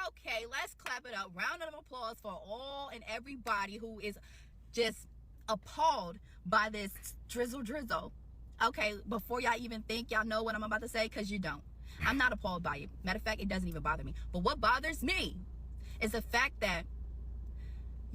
Okay, let's clap it up. Round of applause for all and everybody who is just appalled by this drizzle. Okay, before y'all even think y'all know what I'm about to say, because you don't. I'm not appalled by it. Matter of fact, it doesn't even bother me. But what bothers me is the fact that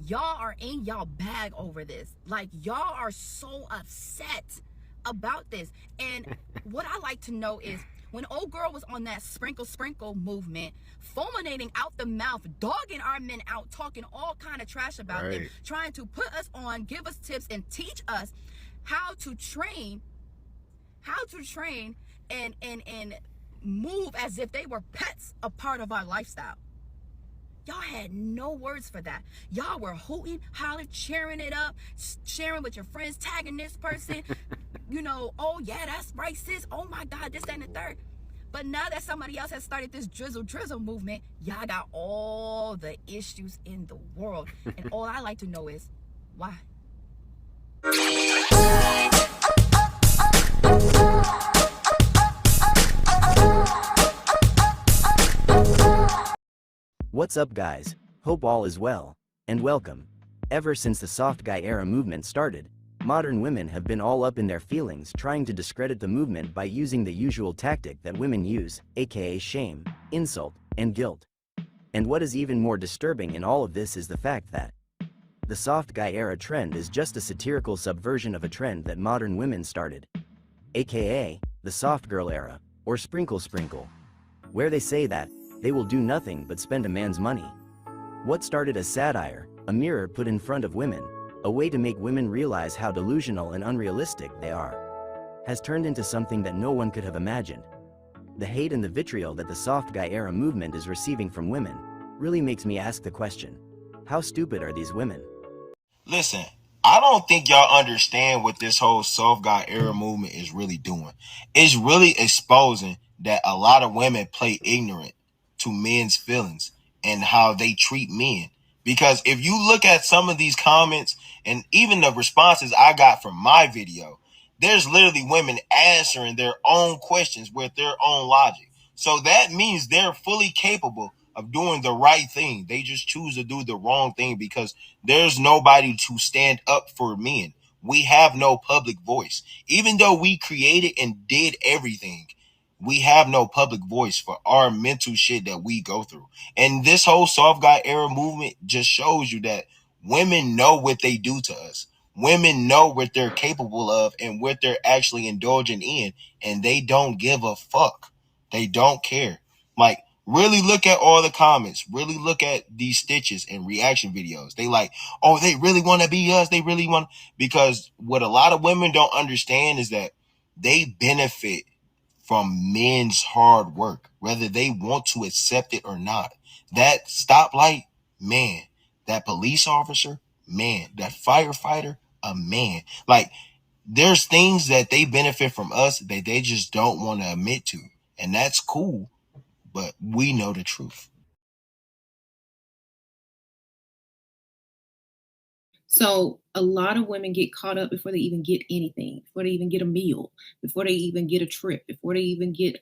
y'all are in y'all bag over this. Like, y'all are so upset about this. And what I like to know is, when old girl was on that sprinkle movement, fulminating out the mouth, dogging our men out, talking all kind of trash about them, trying to put us on, give us tips, and teach us how to train and move as if they were pets, a part of our lifestyle. Y'all had no words for that. Y'all were hooting, hollering, cheering it up, sharing with your friends, tagging this person. You know, oh yeah, that's right, sis. Oh my God, this, that, and the third. But now that somebody else has started this drizzle movement, y'all got all the issues in the world. And all I like to know is, why? What's up, guys? Hope all is well, and welcome. Ever since the soft guy era movement started, modern women have been all up in their feelings, trying to discredit the movement by using the usual tactic that women use, aka shame, insult, and guilt. And what is even more disturbing in all of this is the fact that the soft guy era trend is just a satirical subversion of a trend that modern women started, aka the soft girl era, or sprinkle, where they say that they will do nothing but spend a man's money. What started as satire, a mirror put in front of women, a way to make women realize how delusional and unrealistic they are, has turned into something that no one could have imagined. The hate and the vitriol that the soft guy era movement is receiving from women really makes me ask the question, how stupid are these women? Listen, I don't think y'all understand what this whole soft guy era movement is really doing. It's really exposing that a lot of women play ignorant to men's feelings and how they treat men. Because if you look at some of these comments and even the responses I got from my video, there's literally women answering their own questions with their own logic. So that means they're fully capable of doing the right thing. They just choose to do the wrong thing because there's nobody to stand up for men. We have no public voice. Even though we created and did everything, we have no public voice for our mental shit that we go through. And this whole soft guy era movement just shows you that women know what they do to us. Women know what they're capable of and what they're actually indulging in, and they don't give a fuck. They don't care. Like, really look at all the comments. Really look at these stitches and reaction videos. They like, oh, they really want to be us. They really want, because what a lot of women don't understand is that they benefit from men's hard work, whether they want to accept it or not. That stoplight, man. That police officer, man. That firefighter, a man. Like, there's things that they benefit from us that they just don't want to admit to. And that's cool, but we know the truth. So a lot of women get caught up before they even get anything, before they even get a meal, before they even get a trip, before they even get,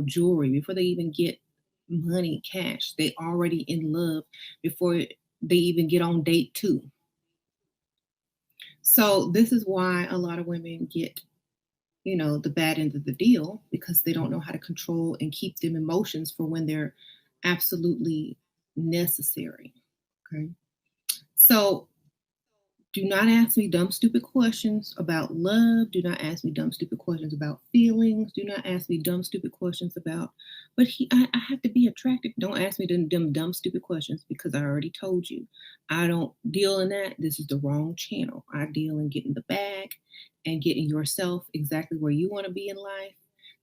jewelry, before they even get money, cash. They already in love before they even get on date 2. So this is why a lot of women get, the bad end of the deal, because they don't know how to control and keep them emotions for when they're absolutely necessary. Okay. So do not ask me dumb, stupid questions about love. Do not ask me dumb, stupid questions about feelings. Do not ask me dumb, stupid questions about, but I have to be attractive. Don't ask me them dumb, stupid questions, because I already told you, I don't deal in that. This is the wrong channel. I deal in getting the bag and getting yourself exactly where you want to be in life,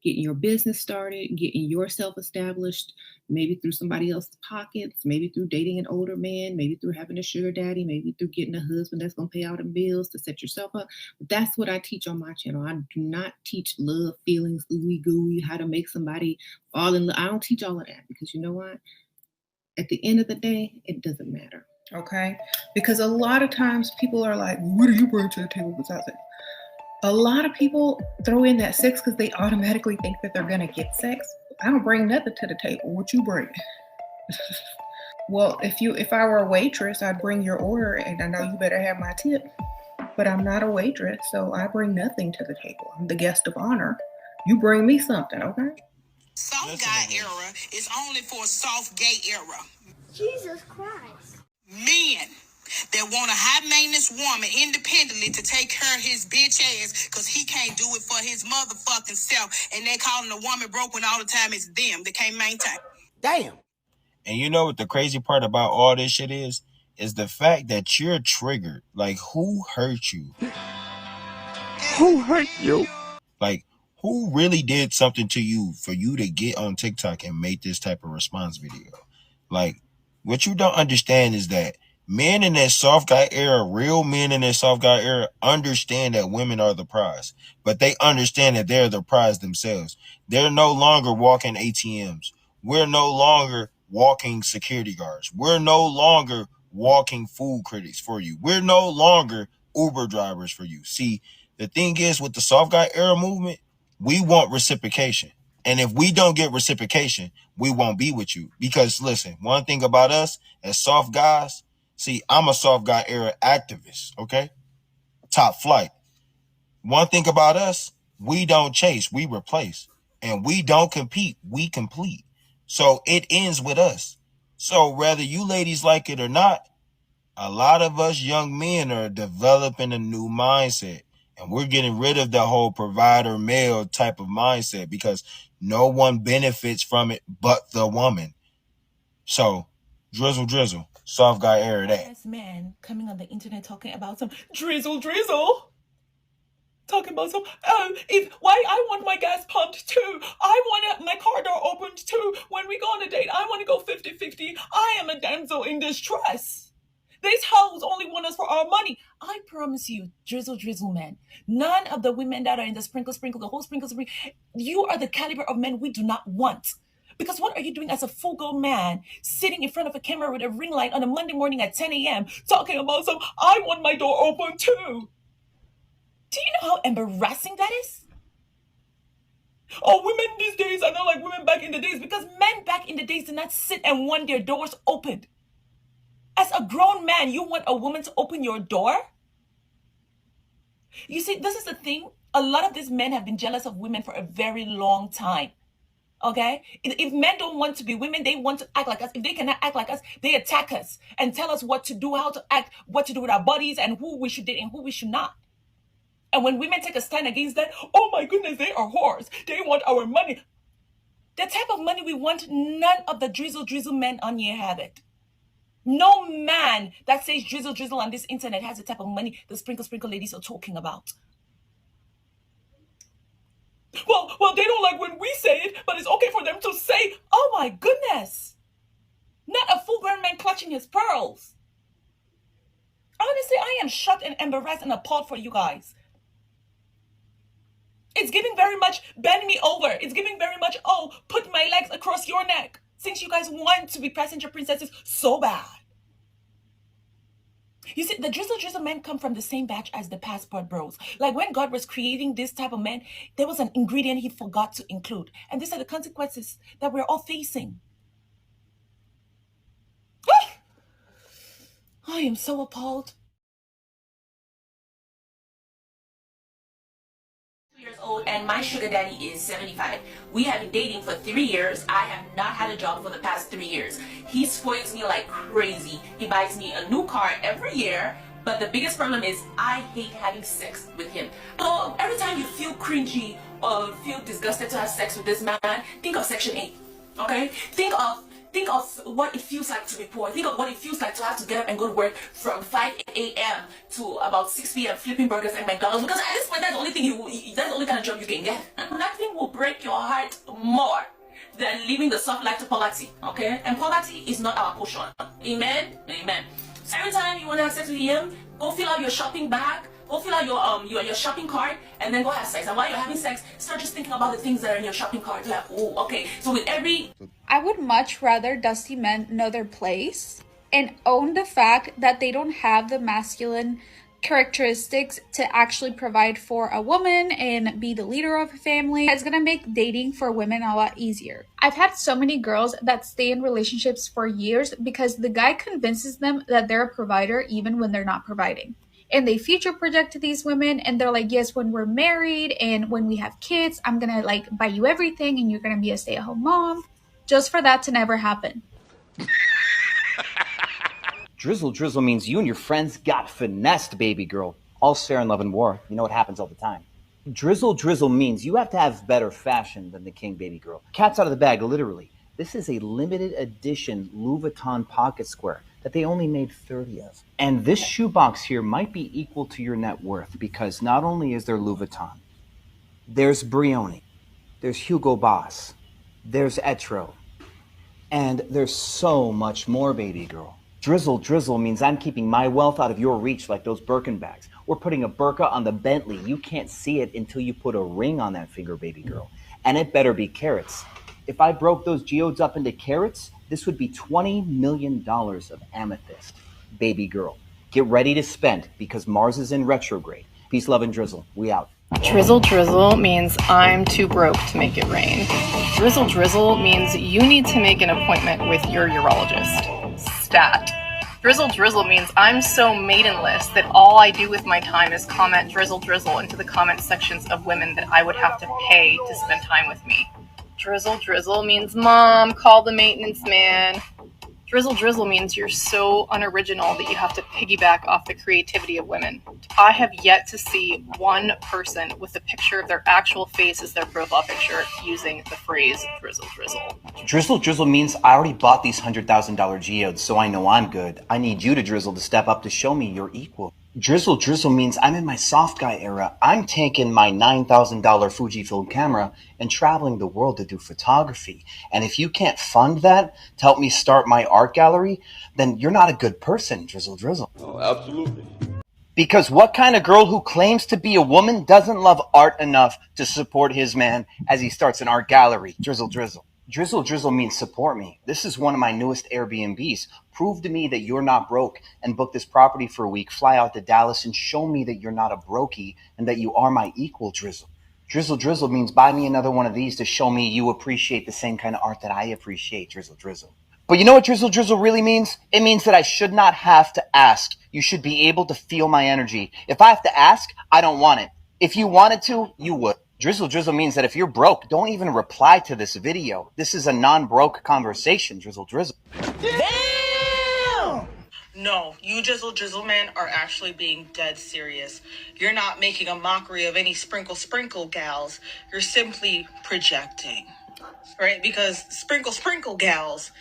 getting your business started, getting yourself established, maybe through somebody else's pockets, maybe through dating an older man, maybe through having a sugar daddy, maybe through getting a husband that's going to pay all the bills to set yourself up. But that's what I teach on my channel. I do not teach love, feelings, ooey gooey, how to make somebody fall in love. I don't teach all of that, because you know what? At the end of the day, it doesn't matter. Okay? Because a lot of times people are like, what do you bring to the table besides sex? A lot of people throw in that sex because they automatically think that they're going to get sex. I don't bring nothing to the table. What you bring? Well, if I were a waitress, I'd bring your order, and I know you better have my tip. But I'm not a waitress, so I bring nothing to the table. I'm the guest of honor. You bring me something, okay? Soft guy era is only for a soft gay era. Jesus Christ. Men that want a high maintenance woman independently to take care of his bitch ass because he can't do it for his motherfucking self. And they calling the woman broke when all the time it's them that can't maintain. Damn. And you know what the crazy part about all this shit is? Is the fact that you're triggered. Like, who hurt you? Who hurt you? Like, who really did something to you for you to get on TikTok and make this type of response video? Like, what you don't understand is that men in that soft guy era, real men in that soft guy era, understand that women are the prize. But they understand that they're the prize themselves. They're no longer walking ATMs. We're no longer walking security guards. We're no longer walking food critics for you. We're no longer Uber drivers for you. See, the thing is with the soft guy era movement, we want reciprocation. And if we don't get reciprocation, we won't be with you. Because listen, one thing about us as soft guys, see, I'm a soft guy era activist, okay? Top flight. One thing about us, we don't chase, we replace. And we don't compete, we complete. So it ends with us. So whether you ladies like it or not, a lot of us young men are developing a new mindset. And we're getting rid of the whole provider male type of mindset because no one benefits from it but the woman. So, drizzle, soft guy era that. Yes, man coming on the internet talking about some drizzle. Talking about some, why I want my gas pumped too. I want my car door opened too. When we go on a date, I want to go 50-50. I am a damsel in distress. These hoes only want us for our money. I promise you, drizzle, man. None of the women that are in the sprinkle, the whole sprinkle, you are the caliber of men we do not want. Because what are you doing as a full-grown man sitting in front of a camera with a ring light on a Monday morning at 10 a.m. talking about some, I want my door open too? Do you know how embarrassing that is? Oh, women these days are not like women back in the days because men back in the days did not sit and want their doors opened. As a grown man, you want a woman to open your door? You see, this is the thing. A lot of these men have been jealous of women for a very long time. Okay? If men don't want to be women, they want to act like us. If they cannot act like us, they attack us and tell us what to do, how to act, what to do with our bodies, and who we should date and who we should not. And when women take a stand against that, oh my goodness, they are whores. They want our money. The type of money we want, none of the drizzle men on here have it. No man that says drizzle on this internet has the type of money the sprinkle ladies are talking about. Well, they don't like when we say it, but it's okay for them to say, oh my goodness. Not a full-grown man clutching his pearls. Honestly, I am shocked and embarrassed and appalled for you guys. It's giving very much, bend me over. It's giving very much, oh, put my legs across your neck. Since you guys want to be passenger princesses so bad. You see, the drizzle men come from the same batch as the passport bros. Like when God was creating this type of man, there was an ingredient he forgot to include. And these are the consequences that we're all facing. I am so appalled. Years old and my sugar daddy is 75. We have been dating for 3 years. I have not had a job for the past 3 years. He spoils me like crazy. He buys me a new car every year. But the biggest problem is I hate having sex with him. So every time you feel cringy or feel disgusted to have sex with this man, think of Section 8. Okay? Think of what it feels like to be poor. Think of what it feels like to have to get up and go to work from 5 a.m. to about 6 p.m. flipping burgers at McDonald's. Because at this point, that's the only kind of job you can get. Nothing will break your heart more than living the soft life to poverty. Okay? And poverty is not our portion. Amen? Amen. So every time you want to have sex with him, go fill out your shopping bag. Go fill out your shopping cart and then go have sex. And while you're having sex, start just thinking about the things that are in your shopping cart. Like, oh, okay. So with every... I would much rather dusty men know their place and own the fact that they don't have the masculine characteristics to actually provide for a woman and be the leader of a family. It's gonna make dating for women a lot easier. I've had so many girls that stay in relationships for years because the guy convinces them that they're a provider even when they're not providing. And they future project to these women and they're like, yes, when we're married and when we have kids, I'm gonna like buy you everything and you're gonna be a stay-at-home mom, just for that to never happen. Drizzle means you and your friends got finessed, baby girl. All's fair in love and war. You know what happens all the time. Drizzle means you have to have better fashion than the king, baby girl. Cat's out of the bag, literally. This is a limited edition Louis Vuitton pocket square that they only made 30 of. And this shoebox here might be equal to your net worth because not only is there Louis Vuitton, there's Brioni, there's Hugo Boss, there's Etro, and there's so much more, baby girl. Drizzle means I'm keeping my wealth out of your reach like those Birkin bags. We're putting a burqa on the Bentley. You can't see it until you put a ring on that finger, baby girl. And it better be carats. If I broke those geodes up into carats, this would be $20 million of amethyst. Baby girl, get ready to spend because Mars is in retrograde. Peace, love, and drizzle. We out. Drizzle means I'm too broke to make it rain. Drizzle means you need to make an appointment with your urologist. Stat. Drizzle means I'm so maidenless that all I do with my time is comment drizzle into the comment sections of women that I would have to pay to spend time with me. Drizzle means mom, call the maintenance man. Drizzle means you're so unoriginal that you have to piggyback off the creativity of women. I have yet to see one person with a picture of their actual face as their profile picture using the phrase drizzle. Drizzle means I already bought these $100,000 geodes, so I know I'm good. I need you to drizzle to step up to show me you're equal. Drizzle means I'm in my soft guy era. I'm taking my $9,000 Fujifilm camera and traveling the world to do photography. And if you can't fund that to help me start my art gallery, then you're not a good person, Drizzle. Oh, absolutely. Because what kind of girl who claims to be a woman doesn't love art enough to support his man as he starts an art gallery? Drizzle. Drizzle means support me. This is one of my newest Airbnbs. Prove to me that you're not broke and book this property for a week, fly out to Dallas and show me that you're not a brokey and that you are my equal, Drizzle. Drizzle means buy me another one of these to show me you appreciate the same kind of art that I appreciate, Drizzle. But you know what drizzle really means? It means that I should not have to ask. You should be able to feel my energy. If I have to ask, I don't want it. If you wanted to, you would. Drizzle means that if you're broke, don't even reply to this video. This is a non-broke conversation, Drizzle. Damn! No, you drizzle men are actually being dead serious. You're not making a mockery of any sprinkle gals. You're simply projecting, right? Because sprinkle gals,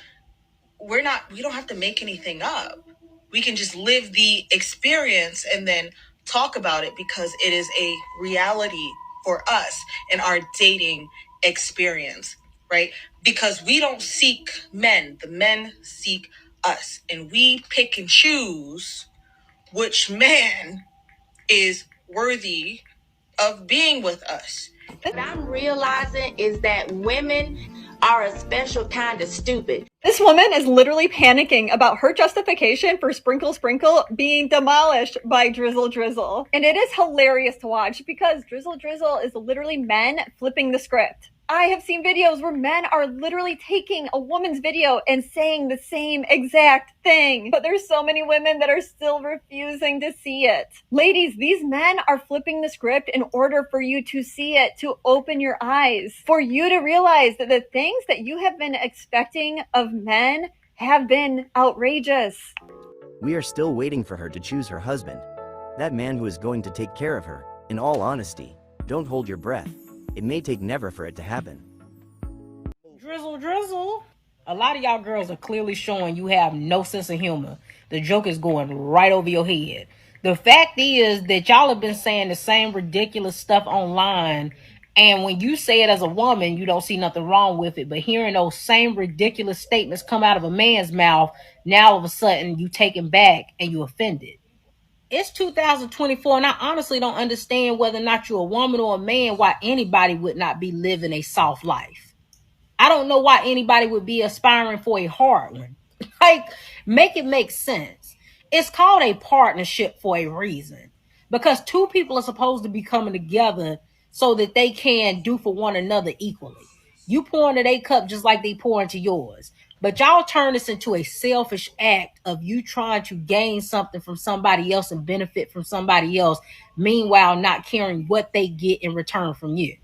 we don't have to make anything up. We can just live the experience and then talk about it because it is a reality for us in our dating experience, right? Because we don't seek men, the men seek us, and we pick and choose which man is worthy of being with us. What I'm realizing is that women are a special kind of stupid. This woman is literally panicking about her justification for sprinkle being demolished by drizzle. And it is hilarious to watch because drizzle is literally men flipping the script. I have seen videos where men are literally taking a woman's video and saying the same exact thing. But there's so many women that are still refusing to see it. Ladies, these men are flipping the script in order for you to see it, to open your eyes, for you to realize that the things that you have been expecting of men have been outrageous. We are still waiting for her to choose her husband. That man who is going to take care of her. In all honesty, don't hold your breath. It may take never for it to happen. Drizzle. A lot of y'all girls are clearly showing you have no sense of humor. The joke is going right over your head. The fact is that y'all have been saying the same ridiculous stuff online, and when you say it as a woman, you don't see nothing wrong with it. But hearing those same ridiculous statements come out of a man's mouth, now all of a sudden you take him back and you offended. It's 2024, and I honestly don't understand whether or not you're a woman or a man, why anybody would not be living a soft life. I don't know why anybody would be aspiring for a hard one. Like, make it make sense. It's called a partnership for a reason, because two people are supposed to be coming together so that they can do for one another equally. You pour into their cup just like they pour into yours. But y'all turn this into a selfish act of you trying to gain something from somebody else and benefit from somebody else, meanwhile not caring what they get in return from you.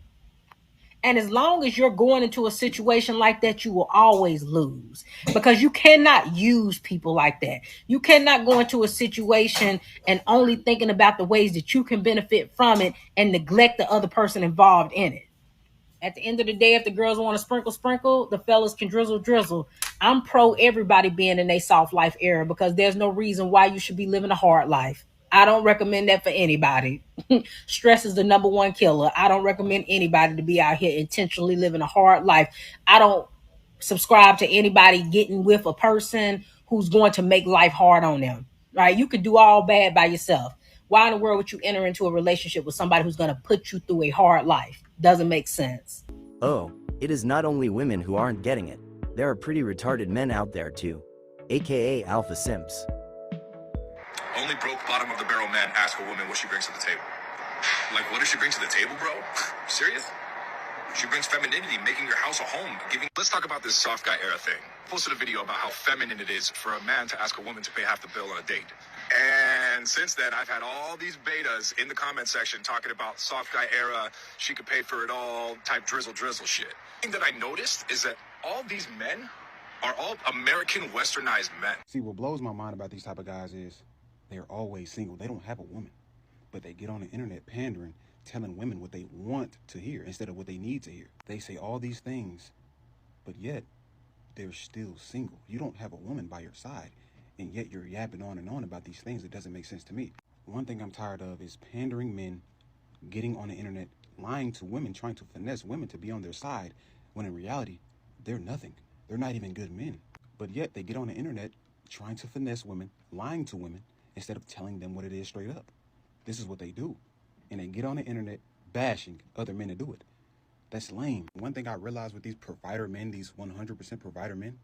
And as long as you're going into a situation like that, you will always lose, because you cannot use people like that. You cannot go into a situation and only thinking about the ways that you can benefit from it and neglect the other person involved in it. At the end of the day, if the girls want to sprinkle, sprinkle, the fellas can drizzle, drizzle. I'm pro everybody being in a soft life era, because there's no reason why you should be living a hard life. I don't recommend that for anybody. Stress is the number one killer. I don't recommend anybody to be out here intentionally living a hard life. I don't subscribe to anybody getting with a person who's going to make life hard on them. Right? You could do all bad by yourself. Why in the world would you enter into a relationship with somebody who's going to put you through a hard life? Doesn't make sense. Oh, it is not only women who aren't getting it. There are pretty retarded men out there too, aka alpha simps. Only broke bottom of the barrel men ask a woman what she brings to the table. Like, what does she bring to the table, bro? Serious? She brings femininity, making your house a home, giving... Let's talk about this soft guy era thing. Posted a video about how feminine it is for a man to ask a woman to pay half the bill on a date. And since then, I've had all these betas in the comment section talking about soft guy era, she could pay for it all, type drizzle shit. The thing that I noticed is that all these men are all American westernized men. See, what blows my mind about these type of guys is they're always single. They don't have a woman, but they get on the internet pandering, telling women what they want to hear instead of what they need to hear. They say all these things, but yet they're still single. You don't have a woman by your side, and yet you're yapping on and on about these things. It doesn't make sense to me. One thing I'm tired of is pandering men, getting on the internet, lying to women, trying to finesse women to be on their side, when in reality, they're nothing. They're not even good men. But yet they get on the internet, trying to finesse women, lying to women, instead of telling them what it is straight up. This is what they do. And they get on the internet bashing other men to do it. That's lame. One thing I realized with these provider men, these 100% provider men,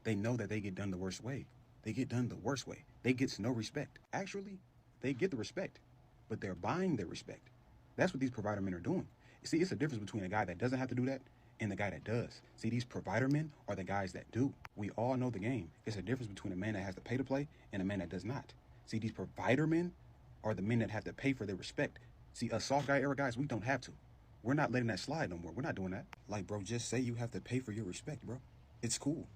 they know that they get done the worst way. They get done the worst way. They get no respect. Actually, they get the respect, but they're buying their respect. That's what these provider men are doing. You see, it's a difference between a guy that doesn't have to do that and the guy that does. See, these provider men are the guys that do. We all know the game. It's a difference between a man that has to pay to play and a man that does not. See, these provider men are the men that have to pay for their respect. See, us soft guy era guys, we don't have to. We're not letting that slide no more. We're not doing that. Like, bro, just say you have to pay for your respect, bro. It's cool.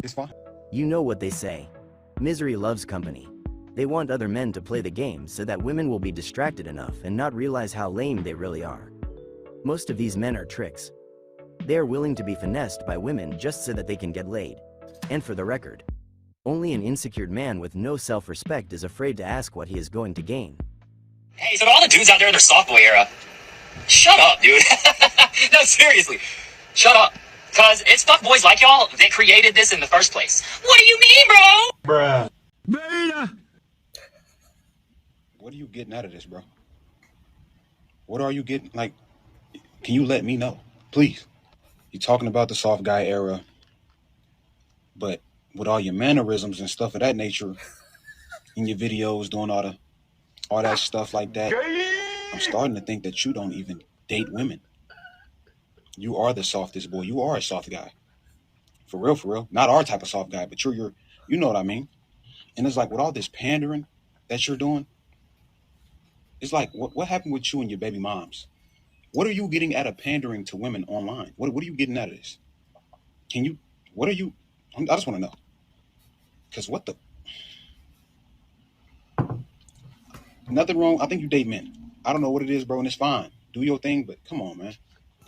It's fine. You know what they say. Misery loves company. They want other men to play the game so that women will be distracted enough and not realize how lame they really are. Most of these men are tricks. They are willing to be finessed by women just so that they can get laid. And for the record, only an insecure man with no self-respect is afraid to ask what he is going to gain. Hey, so to all the dudes out there in their soft boy era, shut up, dude. No, seriously, shut up. Because it's fuckboys like y'all that created this in the first place. What do you mean, bro? Bruh. Beta. What are you getting out of this, bro? What are you getting? Like, can you let me know, please? You're talking about the soft guy era, but with all your mannerisms and stuff of that nature in your videos, doing all that stuff like that, I'm starting to think that you don't even date women. You are the softest boy. You are a soft guy. For real, for real. Not our type of soft guy, but you know what I mean? And it's like, with all this pandering that you're doing, it's like, what happened with you and your baby moms? What are you getting out of pandering to women online? What are you getting out of this? I just want to know. Because what the? Nothing wrong. I think you date men. I don't know what it is, bro, and it's fine. Do your thing, but come on, man.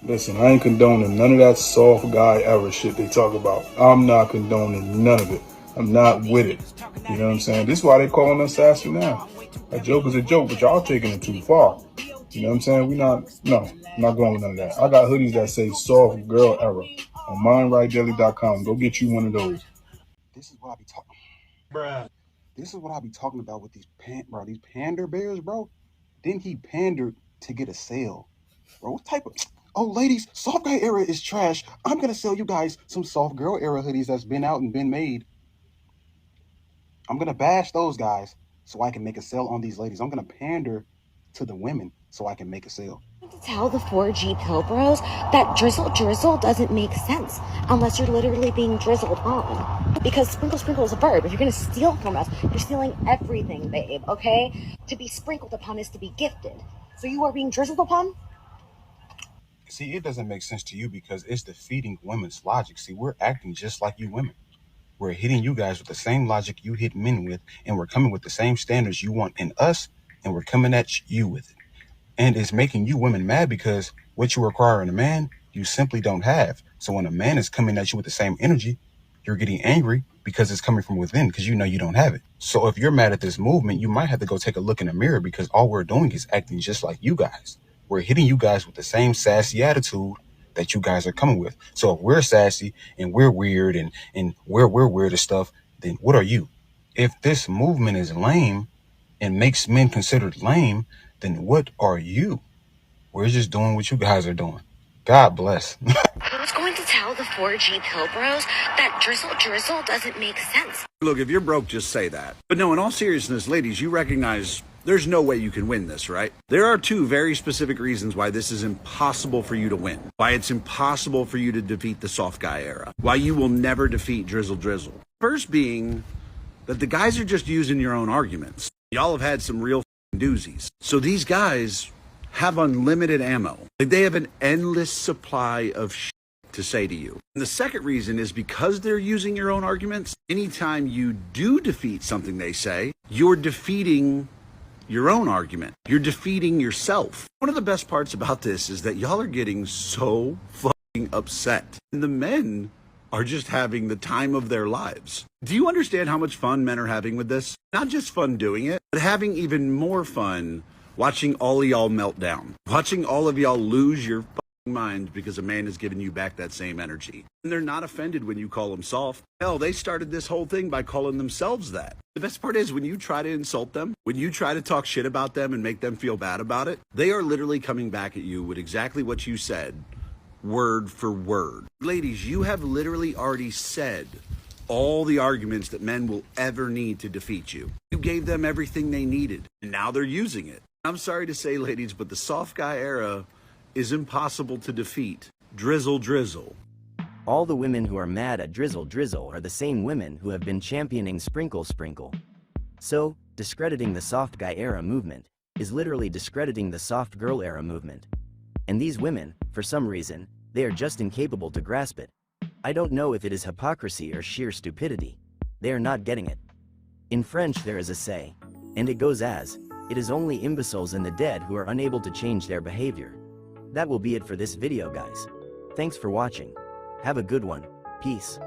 Listen, I ain't condoning none of that soft guy era shit they talk about. I'm not condoning none of it. I'm not with it. You know what I'm saying? This is why they calling us sassy now. A joke is a joke, but y'all taking it too far. You know what I'm saying? I'm not going with none of that. I got hoodies that say soft girl era on mindrightdaily.com. Go get you one of those. This is what I be talking, bruh. This is what I be talking about with these these pander bears, bro. Didn't he pander to get a sale, bro? What type of? Oh, ladies, soft guy era is trash. I'm gonna sell you guys some soft girl era hoodies that's been out and been made. I'm gonna bash those guys so I can make a sale on these ladies. I'm gonna pander to the women so I can make a sale. To tell the 4G pill bros that drizzle doesn't make sense unless you're literally being drizzled on. Because sprinkle is a verb. If you're gonna steal from us, you're stealing everything, babe, okay? To be sprinkled upon is to be gifted. So you are being drizzled upon? See, it doesn't make sense to you because it's defeating women's logic. See, we're acting just like you women. We're hitting you guys with the same logic you hit men with, and we're coming with the same standards you want in us, and we're coming at you with it. And it's making you women mad because what you require in a man, you simply don't have. So when a man is coming at you with the same energy, you're getting angry because it's coming from within because you know you don't have it. So if you're mad at this movement, you might have to go take a look in the mirror because all we're doing is acting just like you guys. We're hitting you guys with the same sassy attitude that you guys are coming with. So if we're sassy and we're weird and we're weird and stuff, then what are you? If this movement is lame and makes men considered lame, then what are you? We're just doing what you guys are doing. God bless. Who's going to tell the 4G pill bros that drizzle doesn't make sense? Look, if you're broke, just say that. But no, in all seriousness, ladies, you recognize there's no way you can win this, right? There are two very specific reasons why this is impossible for you to win. Why it's impossible for you to defeat the soft guy era. Why you will never defeat drizzle. First being that the guys are just using your own arguments. Y'all have had some real doozies. So these guys have unlimited ammo. Like they have an endless supply of shit to say to you. And the second reason is because they're using your own arguments, anytime you do defeat something they say, you're defeating your own argument. You're defeating yourself. One of the best parts about this is that y'all are getting so fucking upset. And the men are just having the time of their lives. Do you understand how much fun men are having with this? Not just fun doing it, but having even more fun watching all of y'all melt down. Watching all of y'all lose your fucking mind because a man has given you back that same energy. And they're not offended when you call them soft. Hell, they started this whole thing by calling themselves that. The best part is when you try to insult them, when you try to talk shit about them and make them feel bad about it, they are literally coming back at you with exactly what you said, word for word. Ladies, you have literally already said all the arguments that men will ever need to defeat you. You gave them everything they needed, and now they're using it. I'm sorry to say, ladies, but the soft guy era is impossible to defeat. Drizzle. All the women who are mad at drizzle are the same women who have been championing sprinkle. So, discrediting the soft guy era movement is literally discrediting the soft girl era movement. And these women, for some reason, they are just incapable to grasp it. I don't know if it is hypocrisy or sheer stupidity. They are not getting it. In French there is a say, and it goes as, it is only imbeciles and the dead who are unable to change their behavior. That will be it for this video, guys. Thanks for watching. Have a good one. Peace.